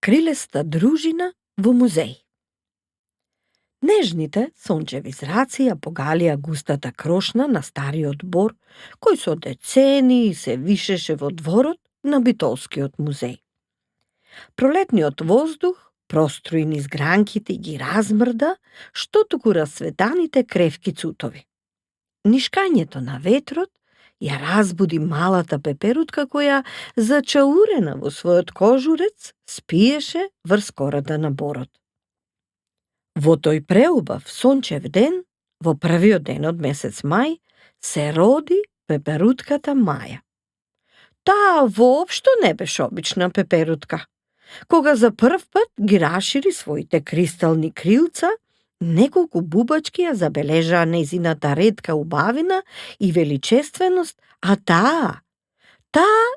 Крилеста дружина во музеј. Нежните сончеви зраци ја погалија густата крошна на стариот бор, кој со децении се вишеше во дворот на Битолскиот музеј. Пролетниот воздух проструи низ гранките и ги размрда, што туку расцветаните кревки цутови. Нишкањето на ветрот ја разбуди малата пеперутка која, зачаурена во својот кожурец, спиеше врз кората на борот. Во тој преубав сончев ден, во првиот ден од месец мај, се роди пеперутката Маја. Таа воопшто не беше обична пеперутка. Кога за прв пат ги расшири своите кристални крилца, неколку бубачки ја забележаа незината ретка убавина и величественост, а таа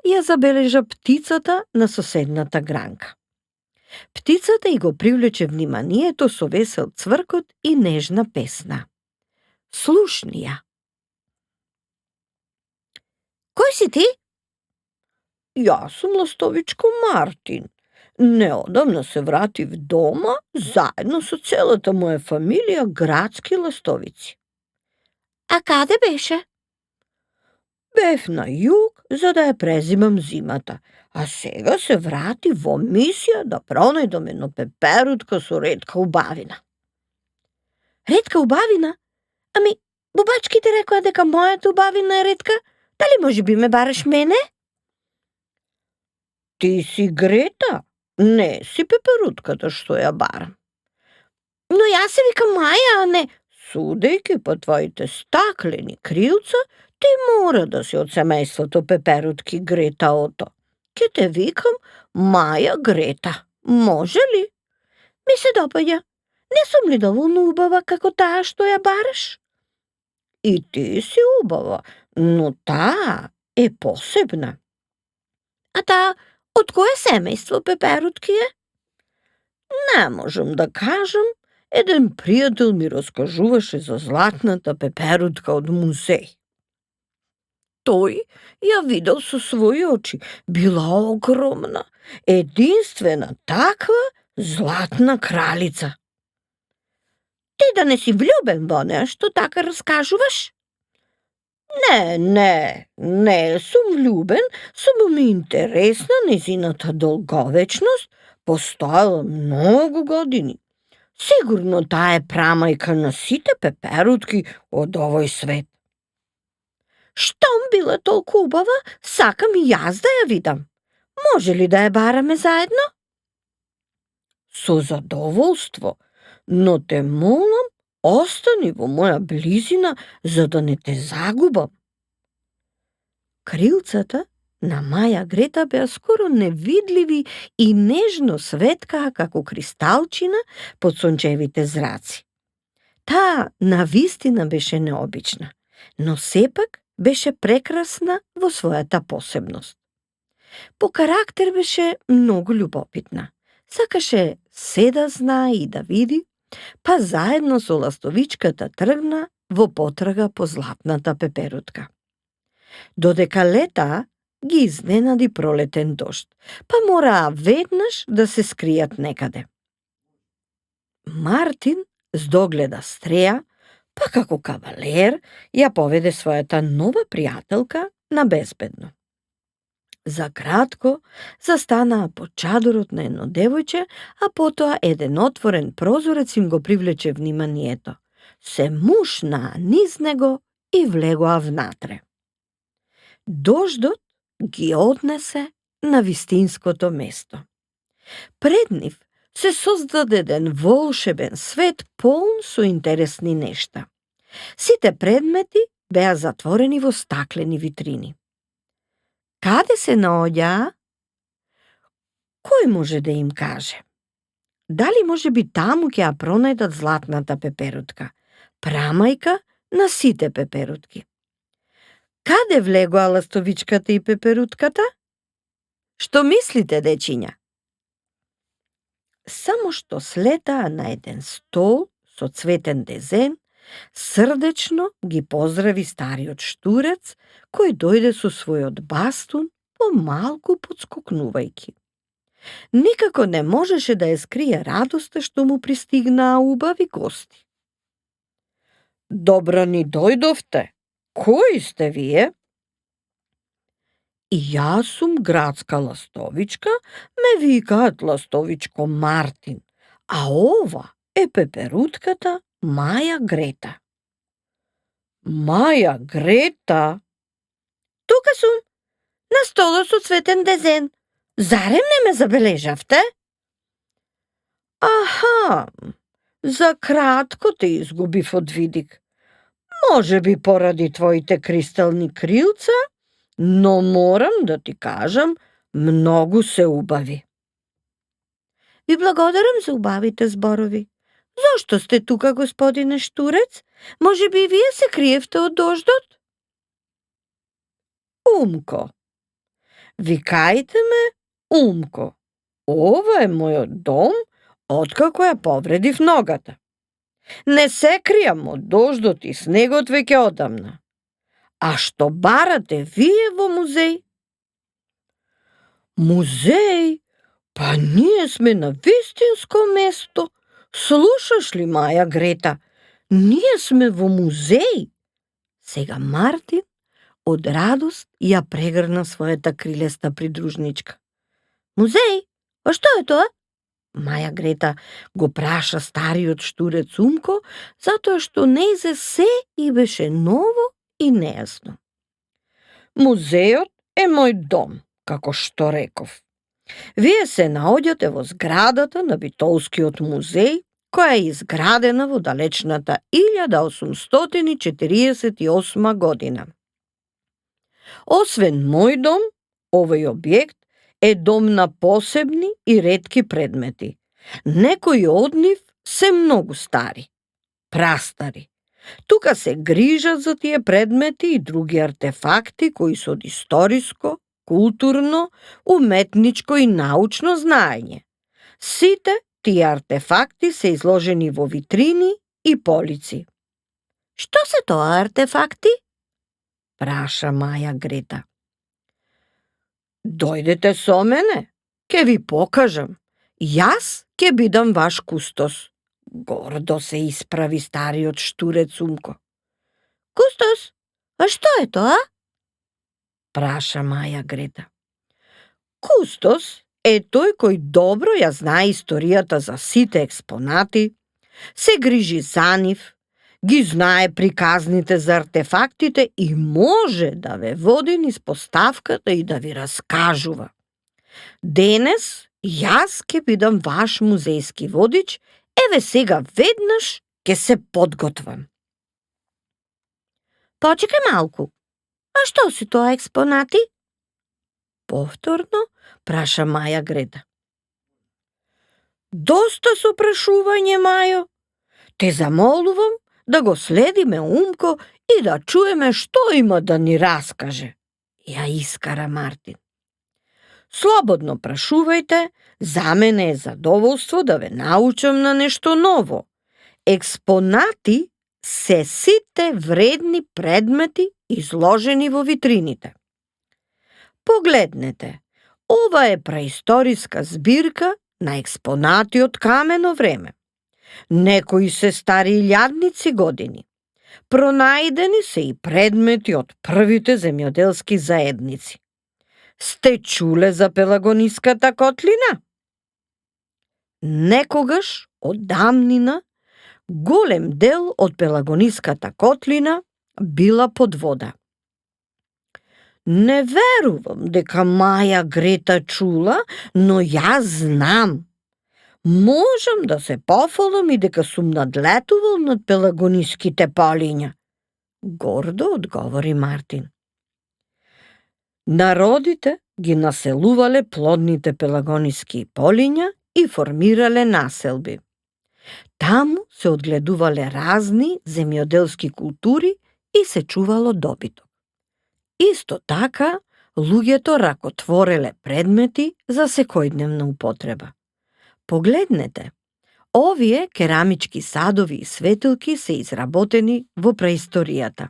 ја забележа птицата на соседната гранка. Птицата и го привлече вниманието со весел цвркот и нежна песна. Слушни ја. Кој си ти? Јас сум ластовичко Мартин. Неодамна се вратив дома заедно со целата моја фамилија градски ластовици. А каде беше? Бев на југ за да ја презимам зимата, а сега се врати во мисија да пронајдам едно пеперутка со ретка убавина. Ретка убавина? Ами, бубачките рекоа дека мојата убавина е ретка, дали може би ме бараш мене? Ти си Грета, не си пеперутката што ја барам. Но јас се викам Маја, а не... Судејќи по твоите стаклени крилца, ти мора да си од семејството пеперутки Грета Ото. Ке те викам Маја Грета. Може ли? Ми се допаѓа. Не сум ли доволно убава како таа што ја бараш? И ти си убава, но таа е посебна. А таа од кое семејство пеперутки е? Не можам да кажам. Еден пријател ми раскажуваше за златната пеперутка од музеј. Тој ја видел со своји очи. Била огромна, единствена таква златна кралица. Ти да не си влюбен во неа, што така раскажуваш? Не сум влюбен, само ми интересна незината долговечност, постоела многу години. Сигурно таа е прамајка на сите пеперутки од овој свет. Штом била толку убава, сакам и јас да ја видам. Може ли да ја бараме заедно? Со задоволство, но те молам, остани во моја близина за да не те загубам. Крилцата на Маја Грета беа скоро невидливи и нежно светкаа како кристалчина под сончевите зраци. Таа навистина беше необична, но сепак беше прекрасна во својата посебност. По карактер беше многу љубопитна. Сакаше се да знае и да види, па заедно со ластовичката тргна во потрага по златната пеперутка. Додека летаа, ги изненади пролетен дожд, па мораа веднаш да се скријат некаде. Мартин здогледа стреја, па како кавалер ја поведе својата нова пријателка на безбедно. За кратко застанаа под чадорот на едно девојче, а потоа еден отворен прозорец им го привлече вниманието. Се мушнаа низ него и влегоа внатре. Дождот ги однесе на вистинското место. Пред нив се создаде еден волшебен свет полн со интересни нешта. Сите предмети беа затворени во стаклени витрини. Каде се наоѓаа? Кој може да им каже? Дали може би таму ќе ја пронајдат златната пеперутка, прамајка на сите пеперутки? Каде влегоа ластовичката и пеперутката? Што мислите, дечиња? Само што слетаа на еден стол со цветен дезен, срдечно ги поздрави стариот штурец, кој дојде со својот бастун помалку подскокнувајќи. Никако не можеше да ја скрие радоста што му пристигнаа убави гости. Добро ни дојдовте. Кои сте вие? И јас сум градска ластовичка, ме викаат ластовичко Мартин, а ова е пеперутката Маја Грета. Маја Грета? Тука сум, на столот со цветен дезен. Зарем не ме забележавте? Аха, за кратко те изгубив од видик. Може би поради твоите кристални крилца, но морам да ти кажам, многу се убави. Ви благодарам за убавите зборови. Зошто сте тука, господине Штурец? Може би вие се криевте од дождот? Умко. Викајте ме Умко. Ова е мојот дом, откако ја повредив ногата. Не се кријам од дождот и снегот веќе одамна. А што барате вие во музеј? Музеј? Па ние сме на вистинско место. Слушаш ли, Маја Грета? Ние сме во музеј. Сега Мартин од радост ја прегрна својата крилеста придружничка. Музеј? А што е тоа? Маја Грета го праша стариот штурец Умко, затоа што нејзе се и беше ново и нејасно. Музејот е мој дом, како што реков. Вие се наоѓате во зградата на Битолскиот музеј, која е изградена во далечната 1848 година. Освен мој дом, овој објект е дом на посебни и ретки предмети. Некои од нив се многу стари, прастари. Тука се грижат за тие предмети и други артефакти кои се од историско, културно, уметничко и научно знаење. Сите тие артефакти се изложени во витрини и полици. Што се тоа артефакти? Праша Маја Грета. Дојдете со мене, ке ви покажам. Јас ке бидам ваш кустос. Гордо се исправи стариот штурец Умко. Кустос? А што е тоа? Праша Маја Грета. Кустос е тој кој добро ја знае историјата за сите експонати, се грижи за нив, ги знае приказните за артефактите и може да ве води низ поставката и да ви раскажува. Денес јас ке бидам ваш музејски водич, еве сега веднаш ке се подготвам. Почекај малку. А што си тоа експонати? Повторно праша Маја Грета. Доста со прашување, Мајо. Те замолувам да го следиме Умко и да чуеме што има да ни раскаже. Ја искара Мартин. Слободно прашувајте, за мене е задоволство да ве научам на нешто ново. Експонати се сите вредни предмети изложени во витрините. Погледнете, ова е праисториска збирка на експонати од камено време. Некои се стари илјадници години. Пронајдени се и предмети од првите земјоделски заедници. Сте чуле за Пелагониската котлина? Некогаш, од дамнина, голем дел од Пелагониската котлина била под вода. Не верувам дека Маја Грета чула, но јас знам. Можам да се пофалам и дека сум надлетувал над пелагониските полиња. Гордо одговори Мартин. Народите ги населувале плодните пелагониски полиња и формирале населби. Таму се одгледувале разни земјоделски култури и се чувало добиток. Исто така, луѓето ракотвореле предмети за секојдневна употреба. Погледнете, овие керамички садови и светилки се изработени во преисторијата.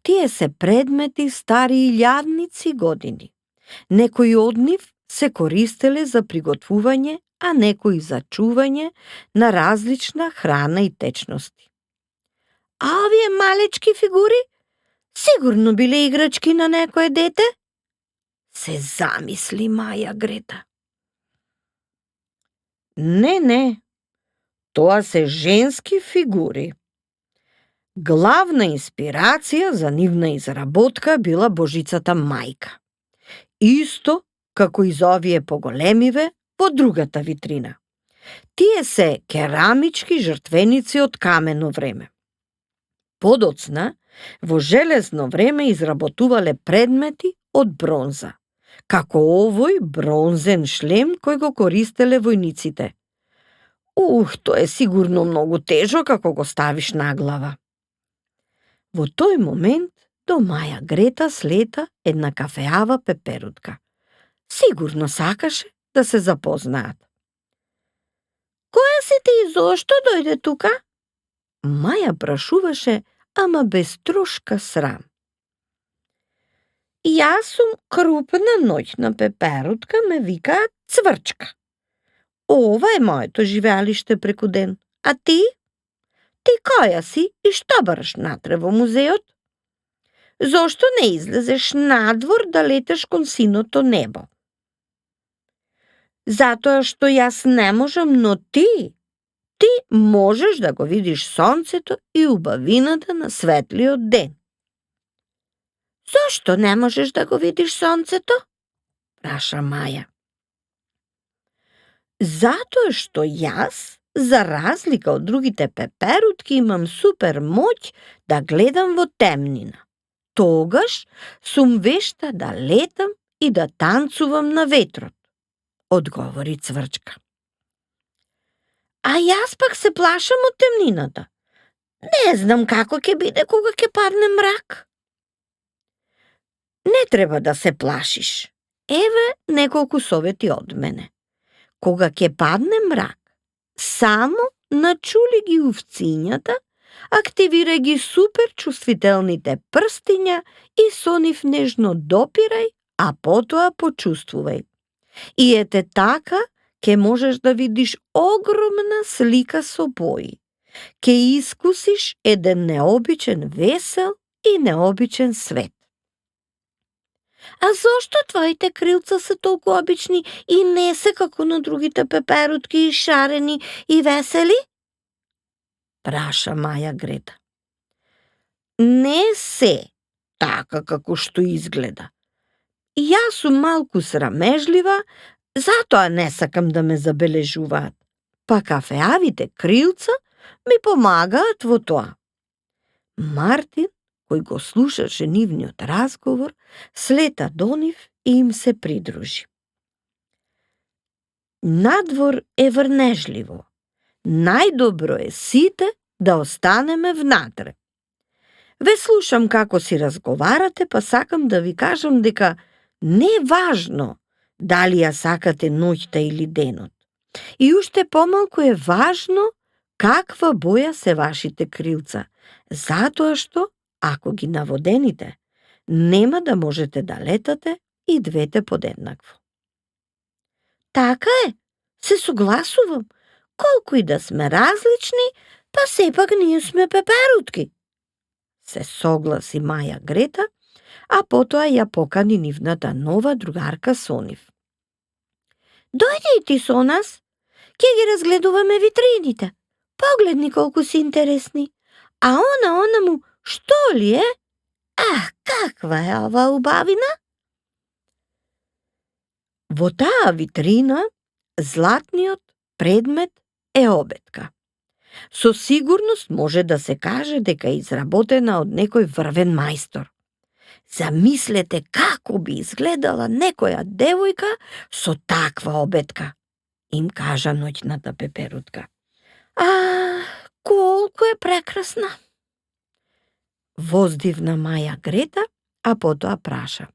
Тие се предмети стари илјадници години. Некои од нив се користеле за приготвување, а некои за чување на различна храна и течности. А овие малечки фигури сигурно биле играчки на некое дете? Се замисли Маја Грета. Не, тоа се женски фигури. Главна инспирација за нивна изработка била Божицата мајка. Исто како и за овие поголемиве во другата витрина. Тие се керамички жртвеници од камено време. Подоцна, во железно време изработувале предмети од бронза, како овој бронзен шлем кој го користеле војниците. Тоа е сигурно многу тежок ако го ставиш на глава. Во тој момент до Маја Грета слета една кафеава пеперутка. Сигурно сакаше да се запознаат. Која си ти и зошто дојде тука? Маја прашуваше, ама без трошка срам. Јас сум крупна ноќна пеперутка, ме викаат Цврчка. Ова е моето живеалиште преку ден. А ти? Ти која си и што бараш натре во музеот? Зошто не излезеш надвор да летеш кон синото небо? Затоа што јас не можам, но ти можеш да го видиш сонцето и убавината на светлиот ден. Зошто не можеш да го видиш сонцето? Праша Маја. Затоа што јас, за разлика од другите пеперутки, имам супер моќ да гледам во темнина. Тогаш сум вешта да летам и да танцувам на ветрот, одговори Цврчка. А јас пак се плашам од темнината. Не знам како ќе биде кога ќе падне мрак. Не треба да се плашиш. Еве неколку совети од мене. Кога ќе падне мрак, само начули ги овцињата, активирај ги супер чувствителните прстиња и со нив нежно допирај, а потоа почувствувај. И ете така ќе можеш да видиш огромна слика со бои. Ќе искусиш еден необичен весел и необичен свет. А зошто твоите крилца се толку обични и не се како на другите пеперутки и шарени и весели? Праша Маја Грета. Не се така како што изгледа. Јас сум малку срамежлива, затоа не сакам да ме забележуваат. Па кафеавите крилца ми помагаат во тоа. Мартин, кој го слушаше нивниот разговор, слета до нив и им се придружи. Надвор е врнежливо. Најдобро е сите да останеме внатре. Ве слушам како си разговарате, па сакам да ви кажам дека не е важно дали ја сакате ноќта или денот. И уште помалку е важно каква боја се вашите крилца, затоа што ако ги наводените, нема да можете да летате и двете подеднакво. Така е, се согласувам. Колку и да сме различни, па сепак ние сме пеперутки. Се согласи Маја Грета, а потоа ја покани нивната нова другарка со нив. Дојди и ти со нас, ќе ги разгледуваме витрините. Погледни колку си интересни. А она му, што ли е? Каква е ова убавина? Во таа витрина златниот предмет е обетка. Со сигурност може да се каже дека е изработена од некој врвен мајстор. Замислете како би изгледала некоја девојка со таква обетка, им кажа ноќната пеперутка. Колку е прекрасна! Воздивна Маја Грета, а потоа праша.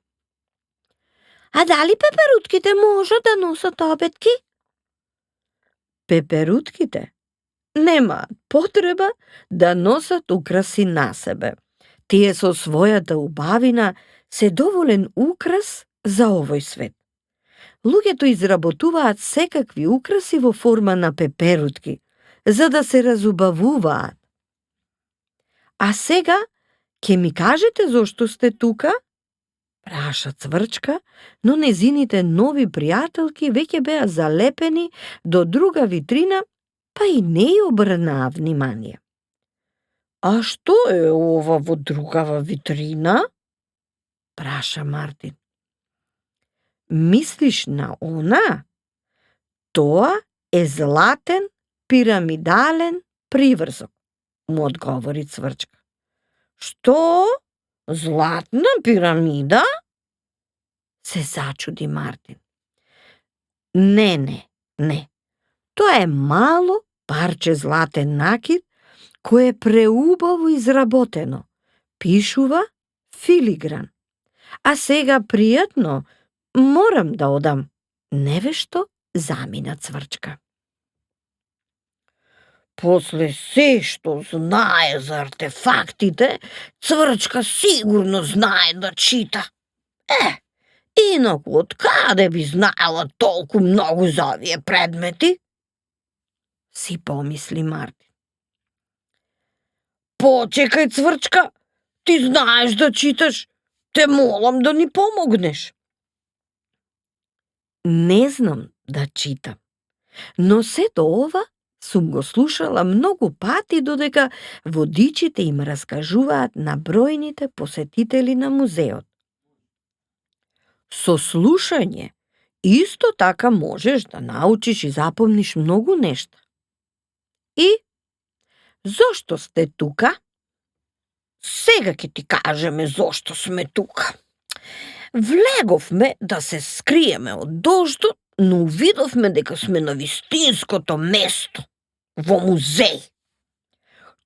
А дали пеперутките можат да носат обетки? Пеперутките немаат потреба да носат украси на себе. Тие со својата убавина се доволен украс за овој свет. Луѓето изработуваат секакви украси во форма на пеперутки, за да се разубавуваат. А сега, ќе ми кажете зошто сте тука? Праша Цврчка, но незините нови пријателки веќе беа залепени до друга витрина, па и не ја обрнаа внимание. А што е ова во другава витрина? Праша Мартин. Мислиш на она? Тоа е златен пирамидален приврзок, му одговори Цврчка. Што? Златна пирамида? Се зачуди Мартин. Не. Тоа е мало парче златен накид кој е преубаво изработено. Пишува филигран. А сега пријатно, морам да одам. Невешто замина Цврчка. После се што знае за артефактите, Цврчка сигурно знае да чита. Инаку од каде би знаела толку многу за овие предмети? Си помисли Мартин. Почекај, Цврчка, ти знаеш да читаш, те молам да ни помогнеш. Не знам да читам, но сето ова сум го слушала многу пати додека водичите им раскажуваат на бројните посетители на музеот. Со слушање исто така можеш да научиш и запомниш многу нешта. И зошто сте тука? Сега ќе ти кажеме зошто сме тука. Влеговме да се скриеме од дождот, но увидовме дека сме на вистинското место, во музеј.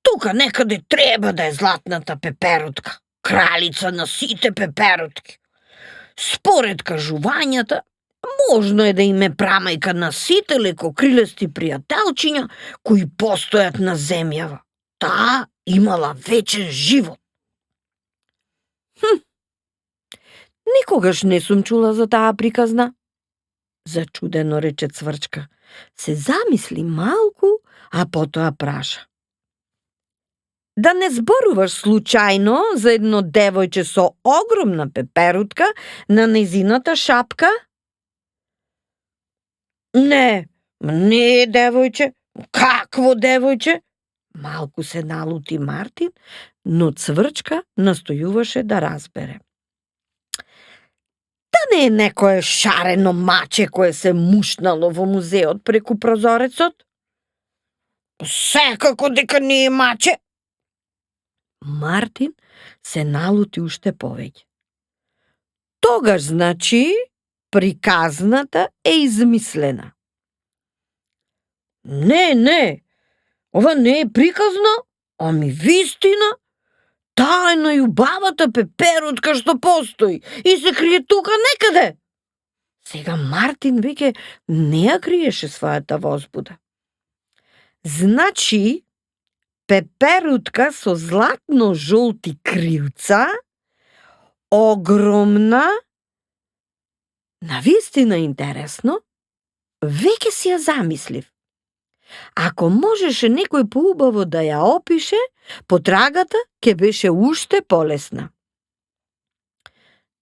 Тука некаде треба да е златната пеперутка, кралица на сите пеперутки. Според кажувањата, можно е да име прамајка на сите лекокрилести пријателчиња кои постојат на земјава. Таа имала вечен живот. Никогаш не сум чула за таа приказна, зачудено рече Цврчка. Се замисли малку, а потоа праша. Да не зборуваш случајно за едно девојче со огромна пеперутка на незината шапка? Не е девојче. Какво девојче? Малку се налути Мартин, но Цврчка настојуваше да разбере. Да не е некое шарено маче кое се мушнало во музеот преку прозорецот? Секако дека не е маче. Мартин се налути уште повеќе. Тогаш значи приказната е измислена. Не. Ова не е приказна, ами вистина. Таа е најубавата пеперутка што постои и се крие тука некаде. Сега Мартин веќе не ја криеше својата возбуда. Значи, пеперутка со златно-жолти крилца, огромна, навистина интересно, веќе си ја замислив. Ако можеше некој поубаво да ја опише, потрагата ќе беше уште полесна.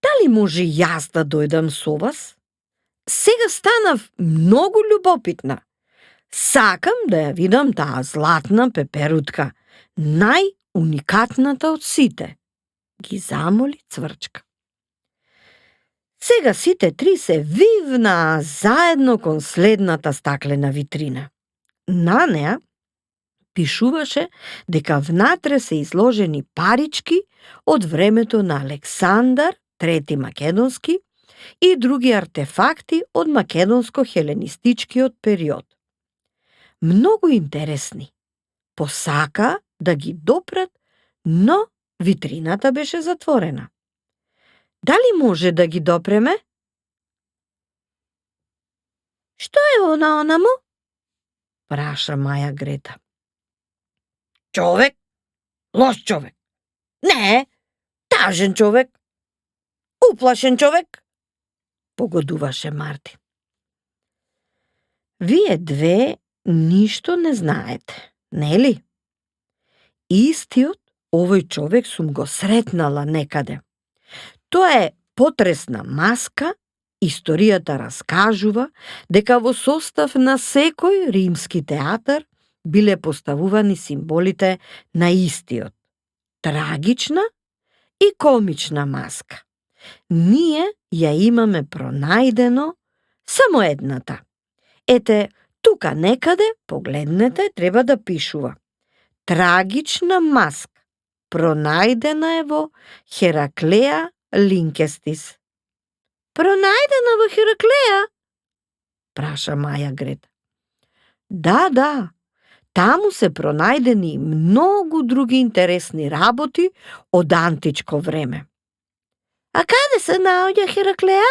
Дали може јас да дојдам со вас? Сега станав многу љубопитна. Сакам да ја видам таа златна пеперутка, најуникатната од сите, ги замоли Цврчка. Сега сите три се вивнаа заедно кон следната стаклена витрина. На неа пишуваше дека внатре се изложени парички од времето на Александар III Македонски и други артефакти од македонско-хеленистичкиот период. Многу интересни. Посака да ги допрат, но витрината беше затворена. Дали може да ги допреме? Што е онаму? Праша Маја Грета. Човек? Лош човек? Не, тажен човек. Уплашен човек? Погодуваше Мартин. Вие две ништо не знаете, нели? Истиот овој човек сум го сретнала некаде. Тоа е потресна маска. Историјата раскажува дека во состав на секој римски театар биле поставувани символите на истиот. Трагична и комична маска. Ние ја имаме пронајдено само едната. Ете, тука некаде, погледнете, треба да пишува. Трагична маска. Пронајдена е во Хераклеја Линкестис. Пронајдена во Хераклеја? Праша Маја Грета. Да, таму се пронајдени и многу други интересни работи од античко време. А каде се наоѓа Хераклеја?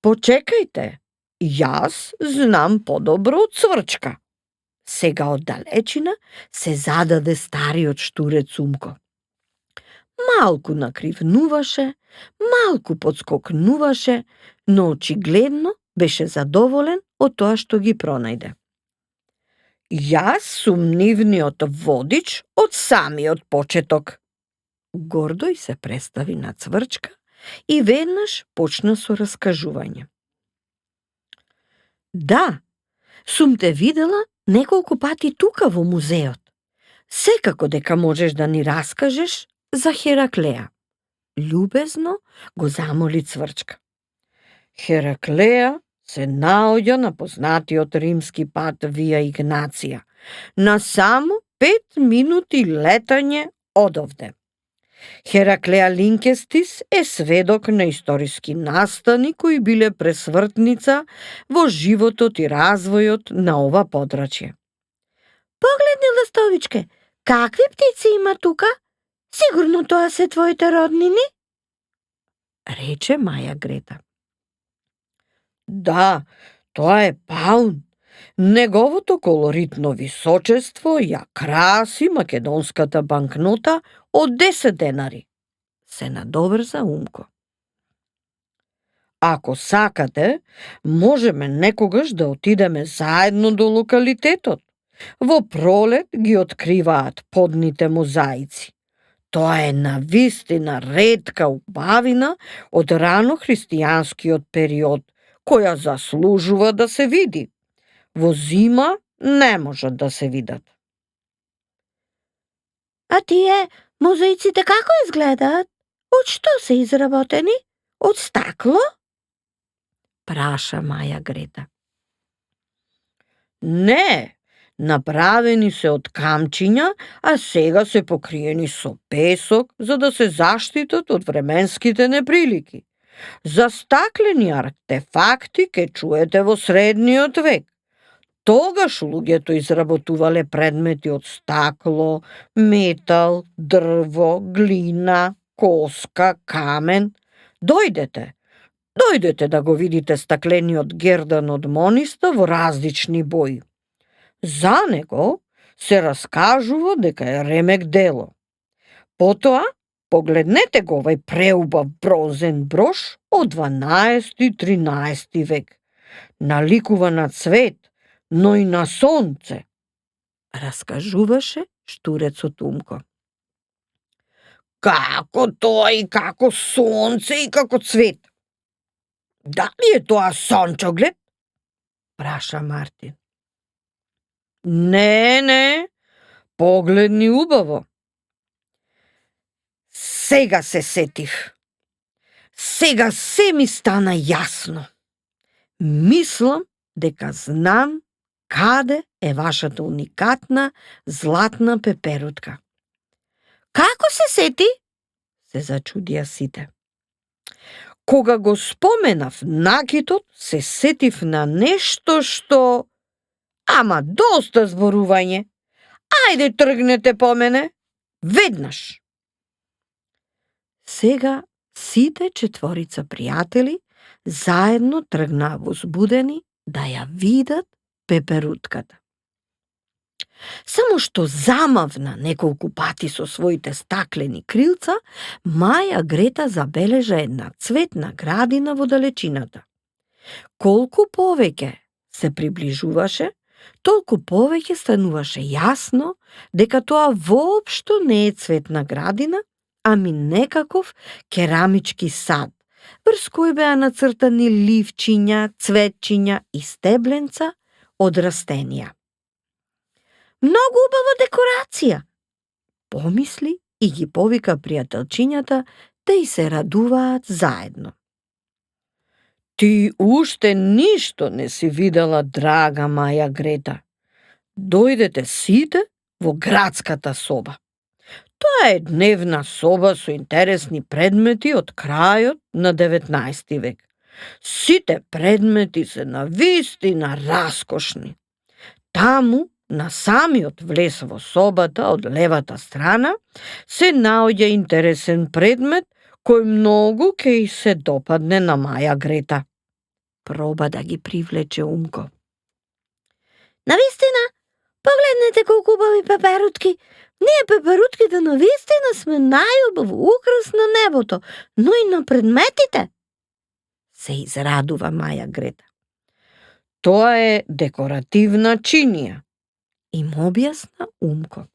Почекајте, јас знам подобро од Цврчка. Сега од далечина се зададе стариот штурец Умко. Малку накривнуваше, малку подскокнуваше, но очигледно беше задоволен од тоа што ги пронајде. Јас сум нивниот водич од самиот почеток. Гордо се представи на Цврчка и веднаш почна со раскажување. Да, сум те видела неколку пати тука во музеот. Секако дека можеш да ни раскажеш за Хераклеја. Љубезно го замоли Цврчка. Хераклеја се наоѓа на познатиот римски пат Вија Игнација, на само 5 минути летање одовде. Хераклеја Линкестис е сведок на историски настани кои биле пресвртница во животот и развојот на ова подрачје. Погледни, ластовичке, какви птици има тука? Сигурно тоа се твоите роднини? Рече Маја Грета. Да, тоа е паун. Неговото колоритно височество ја краси македонската банкнота од 10 денари. Се надоврза Умко. Ако сакате, можеме некогаш да отидеме заедно до локалитетот. Во пролет ги откриваат подните мозаици. Тоа е навистина ретка убавина од рано христијанскиот период, која заслужува да се види. Во зима не можат да се видат. А тие мозаиците како изгледаат? Од што се изработени? Од стакло? Праша Маја Грета. Не, направени се од камчиња, а сега се покриени со песок за да се заштитат од временските неприлики. За стаклени артефакти ке чуете во средниот век. Тогаш луѓето изработувале предмети од стакло, метал, дрво, глина, коска, камен. Дојдете да го видите стаклениот гердан од Мониста во различни бои. За него се раскажува дека е ремек дело. Потоа, погледнете го овај преубав бронзен брош од 12-13 век. Наликува на цвет, но и на сонце, раскажуваше штурецот Умко. Како тоа и како сонце и како цвет? Дали е тоа сончоглед? Праша Мартин. Не, погледни убаво. Сега се сетив. Сега се ми стана јасно. Мислам дека знам каде е вашата уникатна златна пеперутка. Како се сети? Се зачудија сите. Кога го споменав накитот, се сетив на нешто што... Ама доста зборување. Ајде тргнете по мене. Веднаш. Сега сите четворица пријатели заедно тргнаа возбудени да ја видат пеперутката. Само што замавна неколку пати со своите стаклени крилца, Маја Грета забележа една цветна градина во далечината. Колку повеќе се приближуваше, толку повеќе стануваше јасно дека тоа воопшто не е цветна градина, ами некаков керамички сад, врз кој беа нацртани ливчиња, цветчиња и стебленца од растенија. Многу убава декорација, помисли и ги повика пријателчињата да и се радуваат заедно. Ти уште ништо не си видела, драга Маја Грета. Дојдете сите во градската соба. Тоа е дневна соба со интересни предмети од крајот на 19 век. Сите предмети се навистина раскошни. Таму, на самиот влез во собата од левата страна, се наоѓа интересен предмет кој многу ќе и се допадне на Маја Грета. Проба да ги привлече Умко. Навистина, погледнете колку убави пеперутки. Ние пеперутките навистина сме најубав украс на небото, но и на предметите. Се израдува Маја Грета. Тоа е декоративна чинија, им објасна Умко.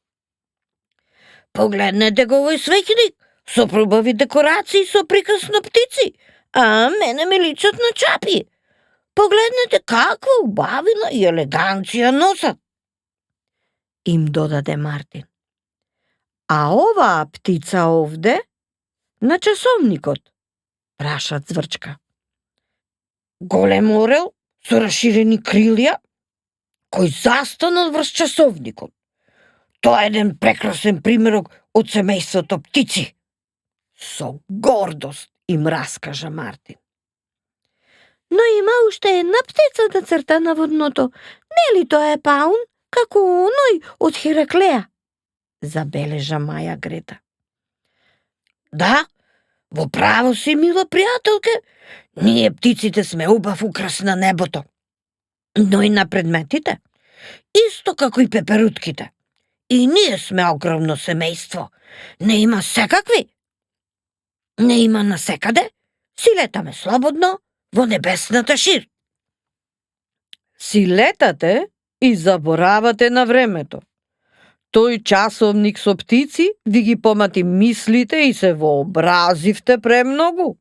Погледнете го овој свеќеник, со прубави декорации со приказ на птици, а мене ми личат на чапи. Погледнете каква убавина и елеганција носат. Им додаде Мартин. А оваа птица овде, на часовникот, праша Цврчка. Голем орел со расширени крилја, кој застанал врз часовникот. Тоа е еден прекрасен примерок од семејството птици. Со гордост им раскажа Мартин. Но има уште една птица да црта на водното. Нели тоа е паун, како оној од Хераклеја? Забележа Маја Грета. Да, во право си, мила пријателке, ние птиците сме убав украс на небото. Но и на предметите, исто како и пеперутките. И ние сме огромно семејство. Не има секакви. Не има насекаде. Си летаме слободно во небесната шир. Си летате и заборавате на времето. Тој часовник со птици ви ги помати мислите и се вообразивте премногу,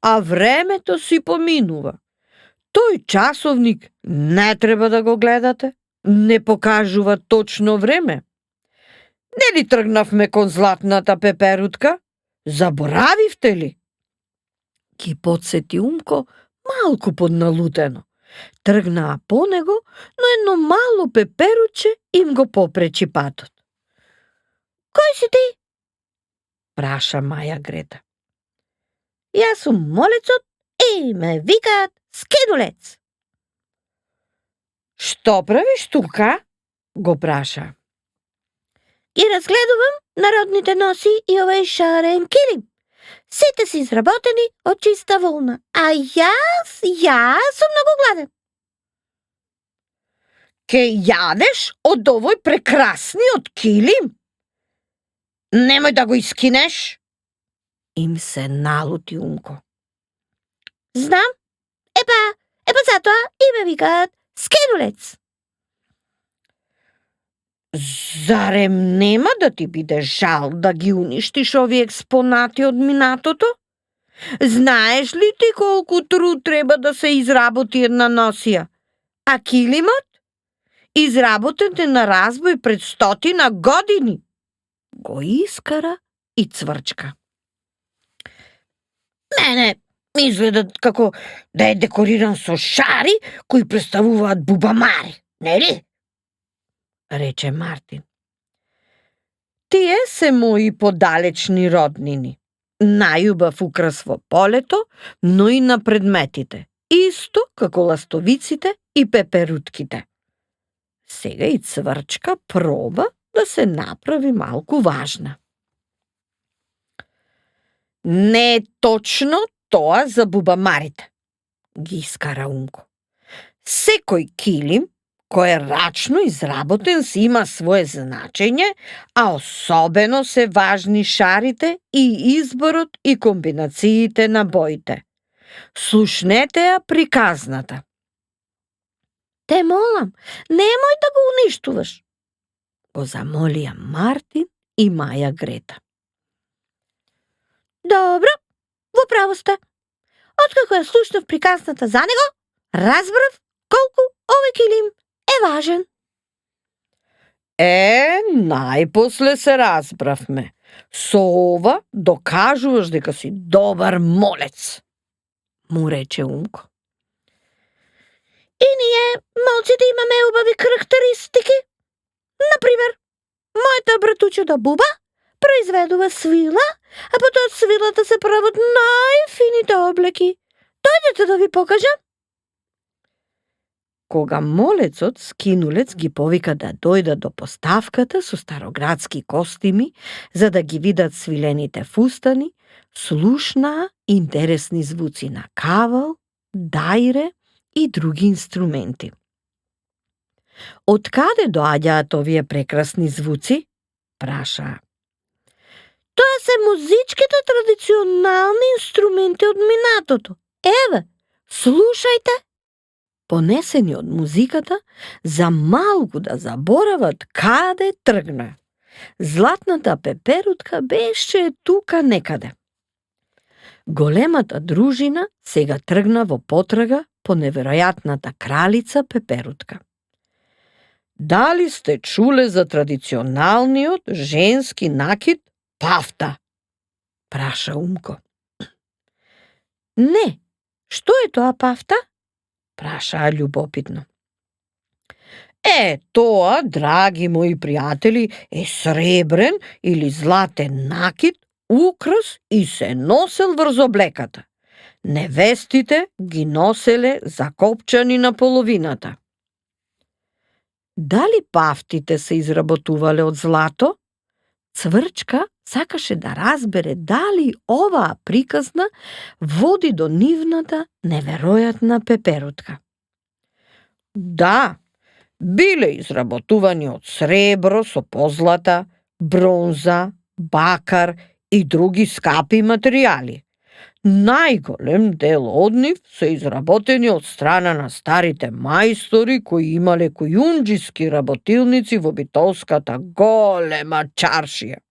а времето си поминува. Тој часовник не треба да го гледате, не покажува точно време. Нели тргнавме кон златната пеперутка? Заборавивте ли? Ги подсети Умко малку подналутено. Тргнаа по него, но едно мало пеперуче им го попречи патот. Кој си ти? Праша Маја Грета. Јас сум молецот и ме викаат Скедулец. Што правиш тука? Го праша. Ги разгледувам народните носи и овој шарен килим. Сите си изработени од чиста волна, а јас сум многу гладен. Ке јадеш од овој прекрасниот килим? Немој да го искинеш. Им се налути Умко. Знам, епа затоа и ме викаат Скедулец. Зарем нема да ти биде жал да ги уништиш овие експонати од минатото? Знаеш ли ти колку труд треба да се изработи една носија? А килимот? Изработен е на разбој пред 100 години. Го искара и Цврчка. Мене ми изгледат како да е декориран со шари кои представуваат бубамари, нели? Рече Мартин. Тие се мои подалечни роднини. Најубав украс во полето, но и на предметите, исто како ластовиците и пеперутките. Сега и Цврчка проба да се направи малку важна. Не е точно тоа за бубамарите, ги искара Умко. Секој килим кој е рачно изработен си има свое значење, а особено се важни шарите и изборот и комбинациите на боите. Слушнете ја приказната. Те молам, немој да го уништуваш, го замолија Мартин и Маја Грета. Добро, во право сте. Откако ја слушнав приказната за него, разбрав колку овој килим е важен. Најпосле се разбравме. Со ова докажуваш дека си добар молец, му рече Умко. И ние, молците, имаме убави карактеристики. Например, мојата братучета Буба произведува свила, а потоа од свилата се прават најфините облеки. Дојдете да ви покажам. Кога молецот Скинулец ги повика да дојдат до поставката со староградски костими, за да ги видат свилените фустани, слушнаа интересни звуци на кавал, дајре и други инструменти. Од каде доаѓаат овие прекрасни звуци? Прашаа. Тоа се музичките традиционални инструменти од минатото. Еве, слушајте. Понесени од музиката, за малку да заборават каде тргна. Златната пеперутка беше тука некаде. Големата дружина сега тргна во потрага по неверојатната кралица Пеперутка. Дали сте чуле за традиционалниот женски накид пафта? Праша Умко. Не, што е тоа пафта? Прашаа љубопитно. Тоа, драги мои пријатели, е сребрен или златен накид, украс и се носел врз облеката. Невестите ги носеле закопчани на половината. Дали пафтите се изработувале од злато? Цврчка сакаше да разбере дали оваа приказна води до нивната неверојатна пеперутка. Да, биле изработувани од сребро со позлата, бронза, бакар и други скапи материјали. Најголем дел од нив се изработени од страна на старите мајстори кои имале кујунџиски работилници во битолската голема чаршија.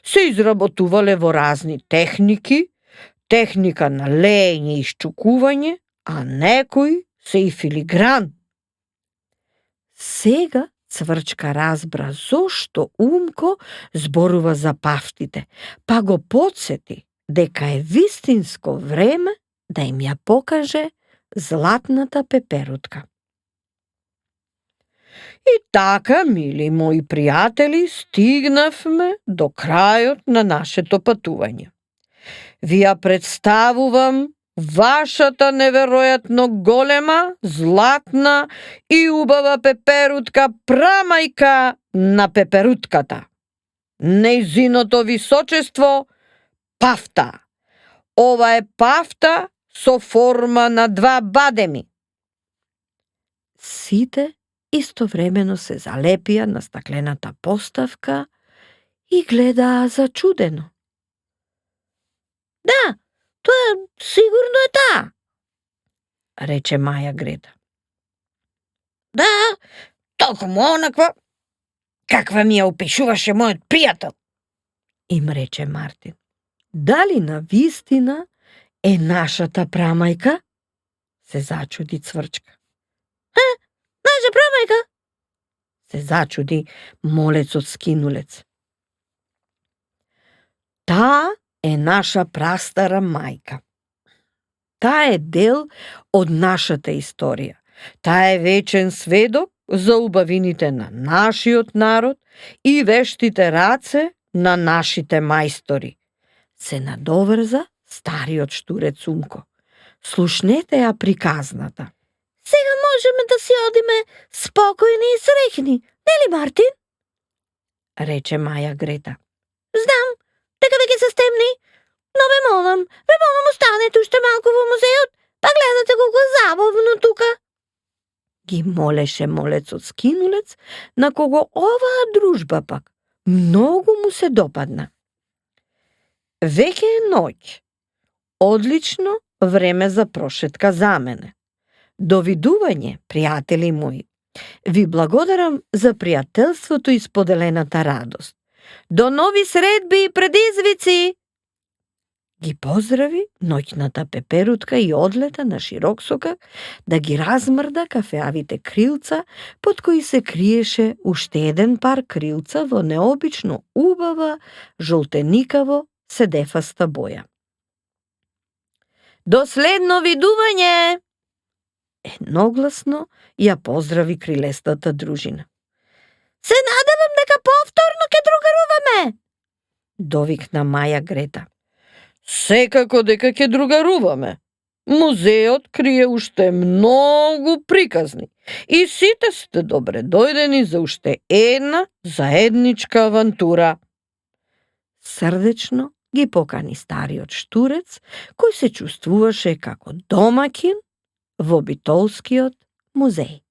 Се изработувале во разни техники, техника на леење и шчукување, а некои се и филигран. Сега Цврчка разбра зошто Умко зборува за пафтите, па го потсети дека е вистинско време да им ја покаже златната пеперутка. И така, мили мои пријатели, стигнавме до крајот на нашето патување. Ви ја представувам вашата неверојатно голема, златна и убава пеперутка, прамајка на пеперутката. Нејзиното височество пафта. Ова е пафта со форма на 2 бадеми. Сите истовремено се залепија на стаклената поставка и гледаа зачудено. Да, тоа сигурно е таа, рече Маја Грета. Да, токму онаква каква ми ја опишуваше мојот пријател, им рече Мартин. Дали на вистина е нашата прамајка? Се зачуди Цврчка. Наша прамајка? Се зачуди молецот Скинулец. Таа е наша прастара мајка. Таа е дел од нашата историја. Таа е вечен сведок за убавините на нашиот народ и вештите раце на нашите мајстори. Се надоврза стариот штурец Умко. Слушнете ја приказната. Сега можеме да си одиме спокојни и среќни, нели Мартин? Рече Маја Грета. Знам, дека веќе се стемни, но ве молам останете уште малку во музеот, па гледате колку е забавно тука. Ги молеше молецот Скинулец, на кого оваа дружба пак многу му се допадна. Веќе е ноќ. Одлично време за прошетка за мене. Довидување, пријатели мои. Ви благодарам за пријателството и споделената радост. До нови средби и предизвици! Ги поздрави ноќната пеперутка и одлета на широк сокак да ги размрда кафеавите крилца, под кои се криеше уште еден пар крилца во необично убава жолтеникаво седефаста боја. До следно видување! Едногласно ја поздрави крилестата дружина. Се надевам дека повторно ќе другаруваме! Довикна Маја Грета. Секако дека ќе другаруваме. Музеот крие уште многу приказни и сите сте добре дојдени за уште една заедничка авантура. Срдечно ги покани стариот штурец, кој се чувствуваше како домаќин во Битолскиот музеј.